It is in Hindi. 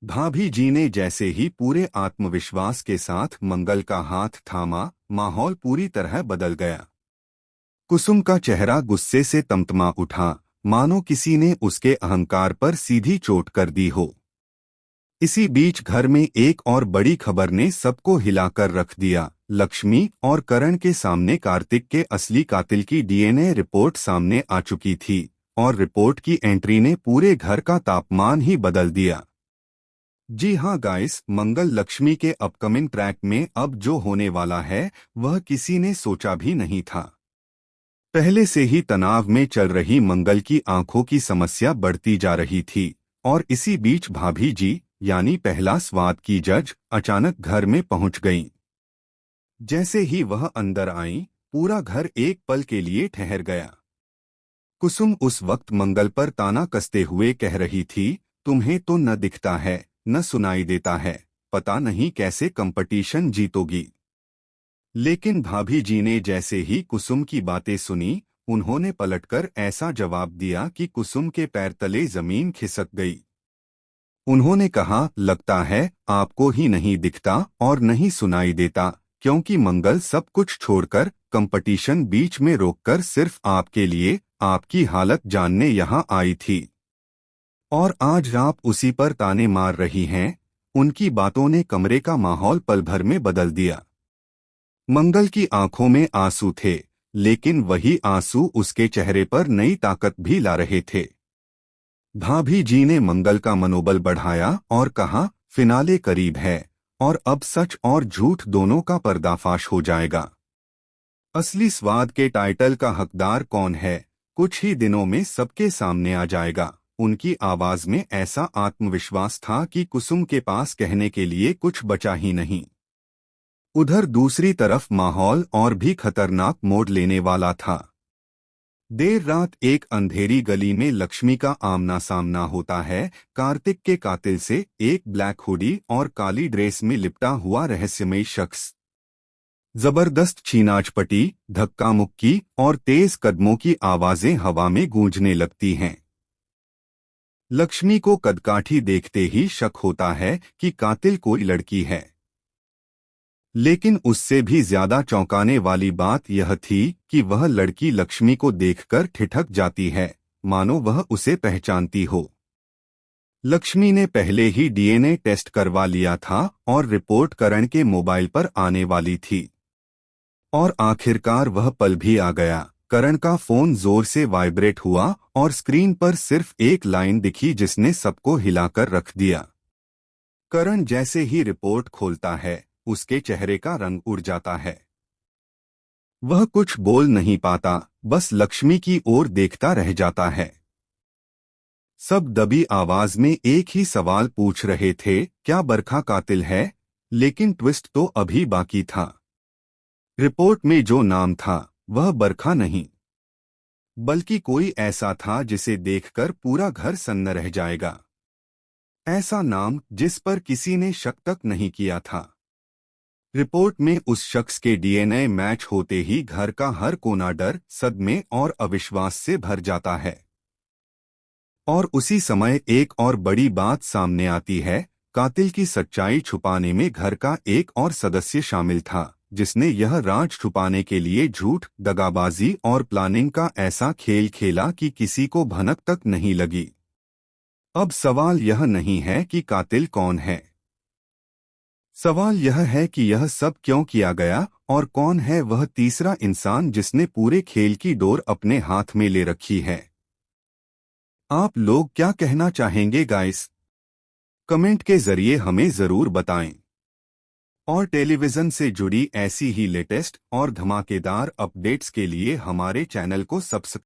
भाभी जी ने जैसे ही पूरे आत्मविश्वास के साथ मंगल का हाथ थामा, माहौल पूरी तरह बदल गया। कुसुम का चेहरा गुस्से से तमतमा उठा, मानो किसी ने उसके अहंकार पर सीधी चोट कर दी हो। इसी बीच घर में एक और बड़ी खबर ने सबको हिलाकर रख दिया। लक्ष्मी और करण के सामने कार्तिक के असली कातिल की डीएनए रिपोर्ट सामने आ चुकी थी, और रिपोर्ट की एंट्री ने पूरे घर का तापमान ही बदल दिया। जी हाँ गाइस, मंगल लक्ष्मी के अपकमिंग ट्रैक में अब जो होने वाला है वह किसी ने सोचा भी नहीं था। पहले से ही तनाव में चल रही मंगल की आंखों की समस्या बढ़ती जा रही थी, और इसी बीच भाभी जी यानी पहला स्वाद की जज अचानक घर में पहुंच गईं। जैसे ही वह अंदर आईं, पूरा घर एक पल के लिए ठहर गया। कुसुम उस वक्त मंगल पर ताना कसते हुए कह रही थी, तुम्हें तो न दिखता है, न सुनाई देता है, पता नहीं कैसे कंपटीशन जीतोगी। लेकिन भाभी जी ने जैसे ही कुसुम की बातें सुनी, उन्होंने पलटकर ऐसा जवाब दिया कि कुसुम के पैर तले जमीन खिसक गई। उन्होंने कहा, लगता है आपको ही नहीं दिखता और नहीं सुनाई देता, क्योंकि मंगल सब कुछ छोड़कर, कंपटीशन बीच में रोककर सिर्फ आपके लिए, आपकी हालत जानने यहाँ आई थी। और आज आप उसी पर ताने मार रही हैं। उनकी बातों ने कमरे का माहौल पल भर में बदल दिया। मंगल की आंखों में आंसू थे, लेकिन वही आंसू उसके चेहरे पर नई ताकत भी ला रहे थे। भाभी जी ने मंगल का मनोबल बढ़ाया और कहा, फिनाले करीब है, और अब सच और झूठ दोनों का पर्दाफाश हो जाएगा। असली स्वाद के टाइटल का हकदार कौन है, कुछ ही दिनों में सबके सामने आ जाएगा। उनकी आवाज में ऐसा आत्मविश्वास था कि कुसुम के पास कहने के लिए कुछ बचा ही नहीं। उधर दूसरी तरफ माहौल और भी खतरनाक मोड़ लेने वाला था। देर रात एक अंधेरी गली में लक्ष्मी का आमना सामना होता है, कार्तिक के कातिल से। एक ब्लैक हुडी और काली ड्रेस में लिपटा हुआ रहस्यमयी शख्स। जबरदस्त छीनाझपटी, धक्का मुक्की और तेज कदमों की आवाजें हवा में गूंजने लगती हैं। लक्ष्मी को कदकाठी देखते ही शक होता है कि कातिल कोई लड़की है। लेकिन उससे भी ज्यादा चौंकाने वाली बात यह थी कि वह लड़की लक्ष्मी को देखकर ठिठक जाती है, मानो वह उसे पहचानती हो। लक्ष्मी ने पहले ही डीएनए टेस्ट करवा लिया था और रिपोर्ट करण के मोबाइल पर आने वाली थी। और आखिरकार वह पल भी आ गया। करण का फोन जोर से वाइब्रेट हुआ और स्क्रीन पर सिर्फ एक लाइन दिखी जिसने सबको हिलाकर रख दिया। करण जैसे ही रिपोर्ट खोलता है, उसके चेहरे का रंग उड़ जाता है। वह कुछ बोल नहीं पाता, बस लक्ष्मी की ओर देखता रह जाता है। सब दबी आवाज में एक ही सवाल पूछ रहे थे, क्या बरखा कातिल है? लेकिन ट्विस्ट तो अभी बाकी था। रिपोर्ट में जो नाम था वह बरखा नहीं, बल्कि कोई ऐसा था जिसे देखकर पूरा घर सन्न रह जाएगा। ऐसा नाम जिस पर किसी ने शक तक नहीं किया था। रिपोर्ट में उस शख्स के डीएनए मैच होते ही घर का हर कोना डर, सदमे और अविश्वास से भर जाता है। और उसी समय एक और बड़ी बात सामने आती है। कातिल की सच्चाई छुपाने में घर का एक और सदस्य शामिल था, जिसने यह राज छुपाने के लिए झूठ, दगाबाजी और प्लानिंग का ऐसा खेल खेला कि किसी को भनक तक नहीं लगी। अब सवाल यह नहीं है कि कातिल कौन है। सवाल यह है कि यह सब क्यों किया गया, और कौन है वह तीसरा इंसान जिसने पूरे खेल की डोर अपने हाथ में ले रखी है। आप लोग क्या कहना चाहेंगे गाइस? कमेंट के जरिए हमें जरूर बताएं। और टेलीविजन से जुड़ी ऐसी ही लेटेस्ट और धमाकेदार अपडेट्स के लिए हमारे चैनल को सब्सक्राइब